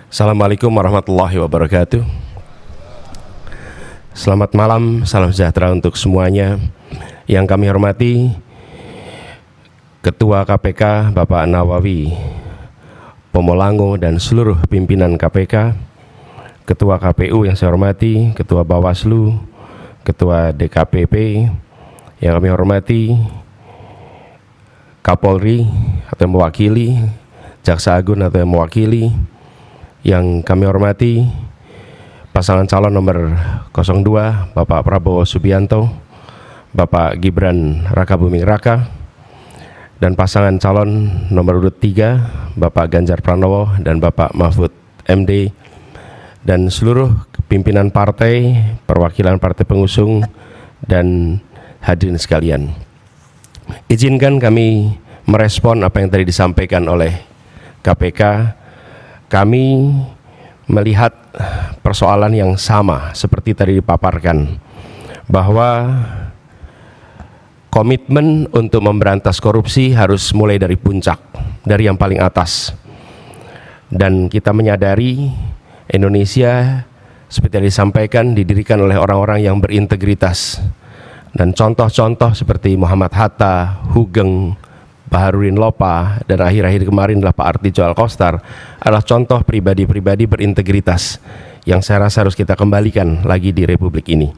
Assalamualaikum warahmatullahi wabarakatuh. Selamat malam, salam sejahtera untuk semuanya. Yang kami hormati Ketua KPK Bapak Nawawi Pomolango dan seluruh pimpinan KPK, Ketua KPU yang saya hormati, Ketua Bawaslu, Ketua DKPP, yang kami hormati Kapolri atau yang mewakili, Jaksa Agung atau yang mewakili, yang kami hormati pasangan calon nomor 02 Bapak Prabowo Subianto, Bapak Gibran Rakabuming Raka, dan pasangan calon nomor urut 3 Bapak Ganjar Pranowo dan Bapak Mahfud MD, dan seluruh pimpinan partai, perwakilan partai pengusung, dan hadirin sekalian. Izinkan kami merespon apa yang tadi disampaikan oleh KPK. Kami melihat persoalan yang sama seperti tadi dipaparkan, bahwa komitmen untuk memberantas korupsi harus mulai dari puncak, dari yang paling atas. Dan kita menyadari Indonesia seperti yang disampaikan didirikan oleh orang-orang yang berintegritas. Dan contoh-contoh seperti Muhammad Hatta, Hugeng, Baharudin Lopa, dan akhir-akhir kemarin adalah Pak Artijo Alkostar adalah contoh pribadi-pribadi berintegritas yang saya rasa harus kita kembalikan lagi di Republik ini.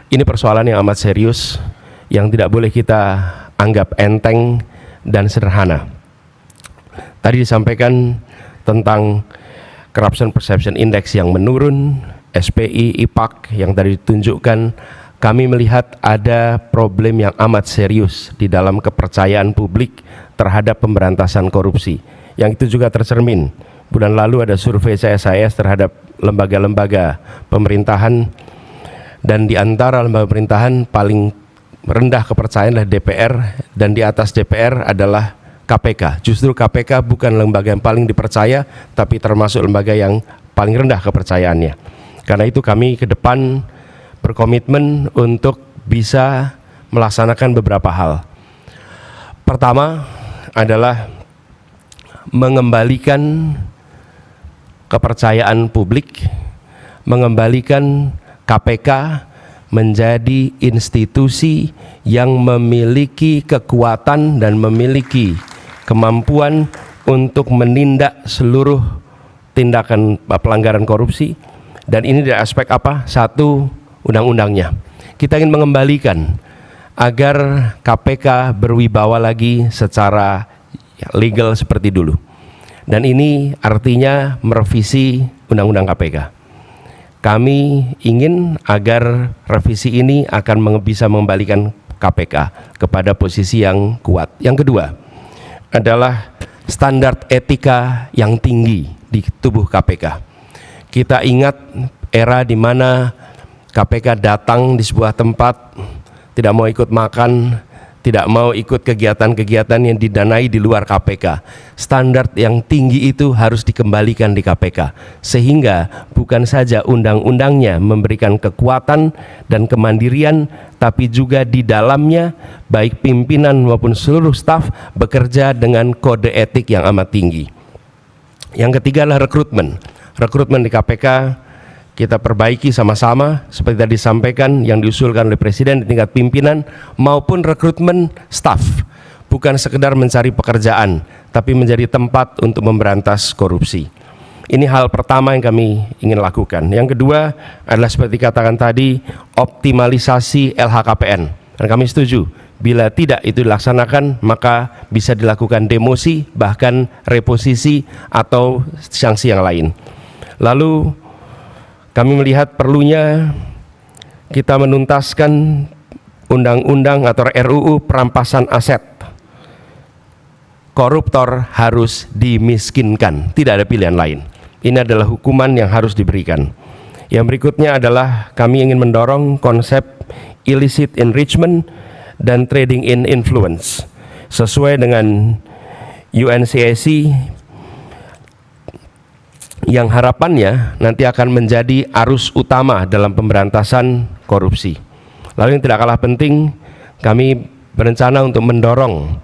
Ini persoalan yang amat serius, yang tidak boleh kita anggap enteng dan sederhana. Tadi disampaikan tentang Corruption Perception Index yang menurun, SPI, IPAK yang tadi ditunjukkan. Kami melihat ada problem yang amat serius di dalam kepercayaan publik terhadap pemberantasan korupsi. Yang itu juga tercermin. Bulan lalu ada survei CSIS terhadap lembaga-lembaga pemerintahan, dan di antara lembaga pemerintahan paling rendah kepercayaan adalah DPR, dan di atas DPR adalah KPK. Justru KPK bukan lembaga yang paling dipercaya, tapi termasuk lembaga yang paling rendah kepercayaannya. Karena itu kami ke depan berkomitmen untuk bisa melaksanakan beberapa hal. Pertama adalah mengembalikan kepercayaan publik, mengembalikan KPK menjadi institusi yang memiliki kekuatan dan memiliki kemampuan untuk menindak seluruh tindakan pelanggaran korupsi. Dan ini dari aspek apa? Satu, undang-undangnya. Kita ingin mengembalikan agar KPK berwibawa lagi secara legal seperti dulu. Dan ini artinya merevisi undang-undang KPK. Kami ingin agar revisi ini akan bisa mengembalikan KPK kepada posisi yang kuat. Yang kedua adalah standar etika yang tinggi di tubuh KPK. Kita ingat era di mana KPK datang di sebuah tempat, tidak mau ikut makan, tidak mau ikut kegiatan-kegiatan yang didanai di luar KPK. Standar yang tinggi itu harus dikembalikan di KPK, sehingga bukan saja undang-undangnya memberikan kekuatan dan kemandirian, tapi juga di dalamnya baik pimpinan maupun seluruh staf bekerja dengan kode etik yang amat tinggi. Yang ketiga adalah rekrutmen. Rekrutmen di KPK kita perbaiki sama-sama seperti tadi disampaikan yang diusulkan oleh Presiden di tingkat pimpinan maupun rekrutmen staf. Bukan sekedar mencari pekerjaan, tapi menjadi tempat untuk memberantas korupsi. Ini hal pertama yang kami ingin lakukan. Yang kedua adalah seperti katakan tadi, optimalisasi LHKPN. Dan kami setuju, bila tidak itu dilaksanakan maka bisa dilakukan demosi, bahkan reposisi atau sanksi yang lain. Lalu kami melihat perlunya kita menuntaskan undang-undang atau RUU perampasan aset. Koruptor harus dimiskinkan, tidak ada pilihan lain. Ini adalah hukuman yang harus diberikan. Yang berikutnya adalah kami ingin mendorong konsep illicit enrichment dan trading in influence sesuai dengan UNCAC, yang harapannya nanti akan menjadi arus utama dalam pemberantasan korupsi. Lalu yang tidak kalah penting, kami berencana untuk mendorong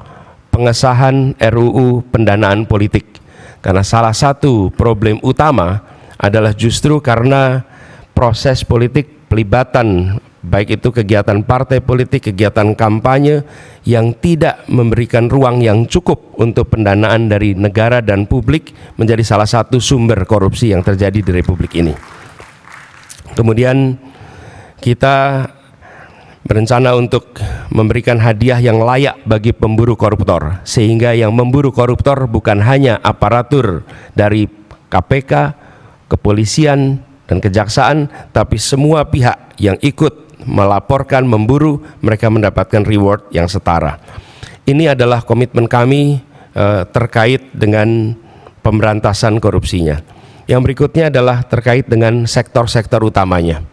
pengesahan RUU pendanaan politik. Karena salah satu problem utama adalah justru karena proses politik pelibatan, baik itu kegiatan partai politik, kegiatan kampanye yang tidak memberikan ruang yang cukup untuk pendanaan dari negara dan publik, menjadi salah satu sumber korupsi yang terjadi di Republik ini. Kemudian kita berencana untuk memberikan hadiah yang layak bagi pemburu koruptor, sehingga yang memburu koruptor bukan hanya aparatur dari KPK, kepolisian, dan kejaksaan, tapi semua pihak yang ikut melaporkan, memburu, mereka mendapatkan reward yang setara. Ini adalah komitmen kami terkait dengan pemberantasan korupsinya. Yang berikutnya adalah terkait dengan sektor-sektor utamanya.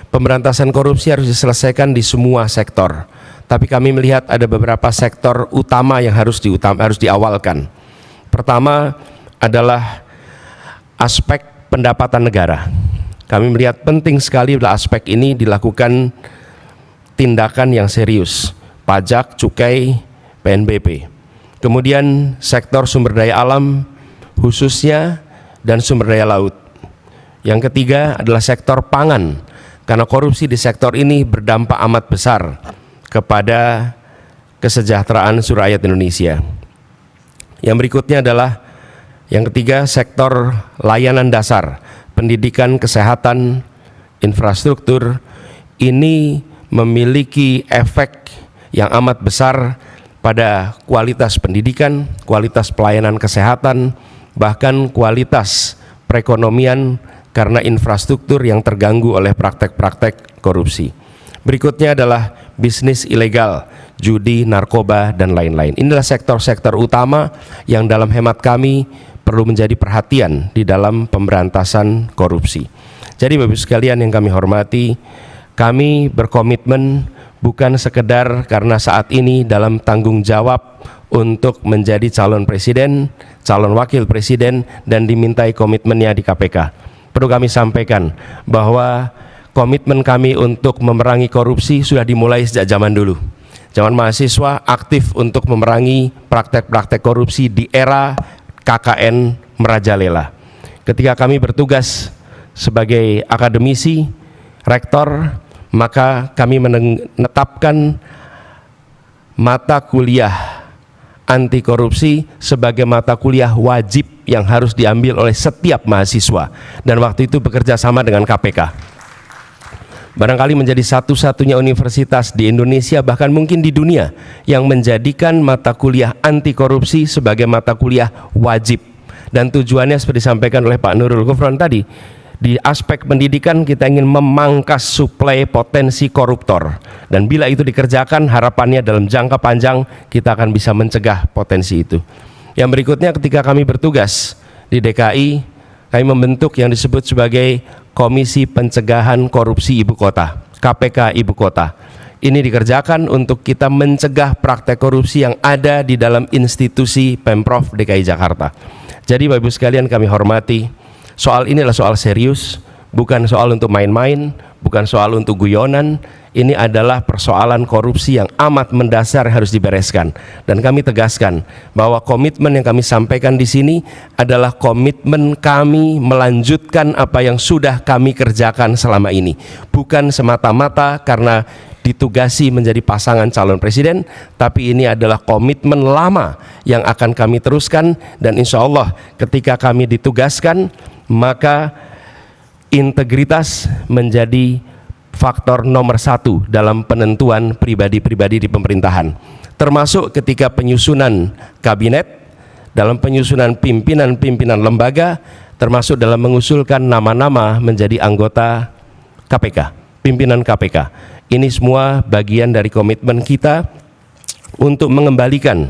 Pemberantasan korupsi harus diselesaikan di semua sektor, tapi kami melihat ada beberapa sektor utama yang harus diawalkan. Pertama adalah aspek pendapatan negara. Kami melihat penting sekali adalah aspek ini dilakukan tindakan yang serius, pajak, cukai, PNBP. Kemudian sektor sumber daya alam khususnya dan sumber daya laut. Yang ketiga adalah sektor pangan. Karena korupsi di sektor ini berdampak amat besar kepada kesejahteraan seluruh rakyat Indonesia. Yang berikutnya adalah yang ketiga, sektor layanan dasar, pendidikan, kesehatan, infrastruktur. Ini memiliki efek yang amat besar pada kualitas pendidikan, kualitas pelayanan kesehatan, bahkan kualitas perekonomian, karena infrastruktur yang terganggu oleh praktek-praktek korupsi. Berikutnya adalah bisnis ilegal, judi, narkoba, dan lain-lain. Inilah sektor-sektor utama yang dalam hemat kami perlu menjadi perhatian di dalam pemberantasan korupsi. Jadi Bapak Ibu sekalian yang kami hormati, kami berkomitmen bukan sekedar karena saat ini dalam tanggung jawab untuk menjadi calon presiden, calon wakil presiden, dan dimintai komitmennya di KPK. Perlu kami sampaikan bahwa komitmen kami untuk memerangi korupsi sudah dimulai sejak zaman dulu. Zaman mahasiswa aktif untuk memerangi praktek-praktek korupsi di era KKN merajalela. Ketika kami bertugas sebagai akademisi, rektor, maka kami menetapkan mata kuliah anti korupsi sebagai mata kuliah wajib yang harus diambil oleh setiap mahasiswa, dan waktu itu bekerja sama dengan KPK. Barangkali menjadi satu-satunya universitas di Indonesia, bahkan mungkin di dunia, yang menjadikan mata kuliah anti korupsi sebagai mata kuliah wajib. Dan tujuannya seperti disampaikan oleh Pak Nurul Gufron tadi, di aspek pendidikan kita ingin memangkas suplai potensi koruptor, dan bila itu dikerjakan, harapannya dalam jangka panjang kita akan bisa mencegah potensi itu. Yang berikutnya, ketika kami bertugas di DKI, kami membentuk yang disebut sebagai Komisi Pencegahan Korupsi Ibu Kota, KPK Ibu Kota. Ini dikerjakan untuk kita mencegah praktek korupsi yang ada di dalam institusi Pemprov DKI Jakarta. Jadi Bapak Ibu sekalian kami hormati, soal ini adalah soal serius, bukan soal untuk main-main, bukan soal untuk guyonan. Ini adalah persoalan korupsi yang amat mendasar harus dibereskan. Dan kami tegaskan bahwa komitmen yang kami sampaikan di sini adalah komitmen kami melanjutkan apa yang sudah kami kerjakan selama ini. Bukan semata-mata karena ditugasi menjadi pasangan calon presiden, tapi ini adalah komitmen lama yang akan kami teruskan. Dan insya Allah ketika kami ditugaskan, maka integritas menjadi faktor nomor satu dalam penentuan pribadi-pribadi di pemerintahan, termasuk ketika penyusunan kabinet, dalam penyusunan pimpinan-pimpinan lembaga, termasuk dalam mengusulkan nama-nama menjadi anggota KPK, pimpinan KPK. Ini semua bagian dari komitmen kita untuk mengembalikan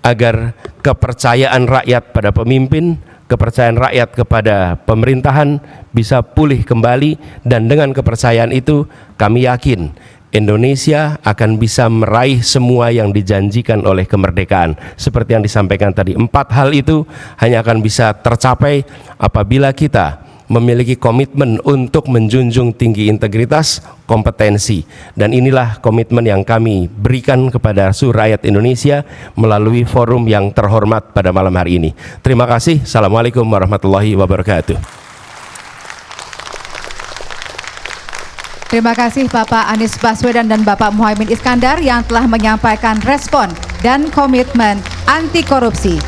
agar kepercayaan rakyat pada pemimpin, kepercayaan rakyat kepada pemerintahan bisa pulih kembali, dan dengan kepercayaan itu kami yakin Indonesia akan bisa meraih semua yang dijanjikan oleh kemerdekaan. Seperti yang disampaikan tadi, 4 hal itu hanya akan bisa tercapai apabila kita memiliki komitmen untuk menjunjung tinggi integritas, kompetensi. Dan inilah komitmen yang kami berikan kepada seluruh rakyat Indonesia melalui forum yang terhormat pada malam hari ini. Terima kasih. Assalamualaikum warahmatullahi wabarakatuh. Terima kasih Bapak Anies Baswedan dan Bapak Muhaimin Iskandar yang telah menyampaikan respon dan komitmen anti korupsi.